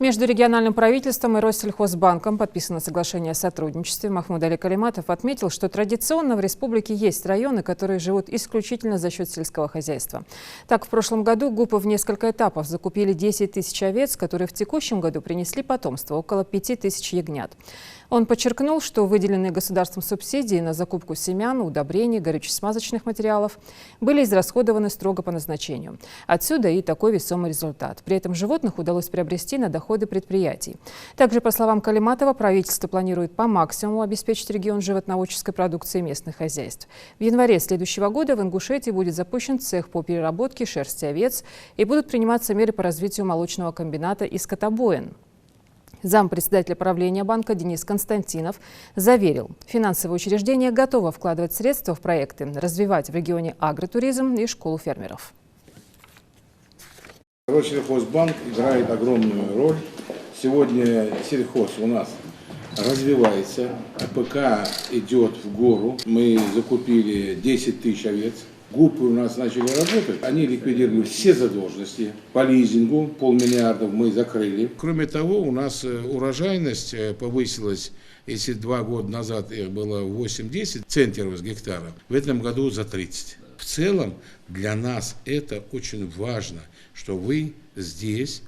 Между региональным правительством и Россельхозбанком подписано соглашение о сотрудничестве. Махмуд Али Калиматов отметил, что традиционно в республике есть районы, которые живут исключительно за счет сельского хозяйства. Так, в прошлом году ГУПы в несколько этапов закупили 10 тысяч овец, которые в текущем году принесли потомство – около 5 тысяч ягнят. Он подчеркнул, что выделенные государством субсидии на закупку семян, удобрений, горюче-смазочных материалов были израсходованы строго по назначению. Отсюда и такой весомый результат. При этом животных удалось приобрести на доходы предприятий. Также, по словам Калиматова, правительство планирует по максимуму обеспечить регион животноводческой продукцией местных хозяйств. В январе следующего года в Ингушетии будет запущен цех по переработке шерсти овец и будут приниматься меры по развитию молочного комбината и скотобоин. Зампредседателя правления банка Денис Константинов заверил, финансовое учреждение готово вкладывать средства в проекты, развивать в регионе агротуризм и школу фермеров. Россельхозбанк играет огромную роль. Сегодня сельхоз у нас развивается, АПК идет в гору. Мы закупили 10 тысяч овец. ГУПы у нас начали работать, они ликвидировали все задолженности. По лизингу 500 миллиона мы закрыли. Кроме того, у нас урожайность повысилась, если 2 года назад было 8-10 центнеров с гектара, в этом году за 30. В целом для нас это очень важно, что вы здесь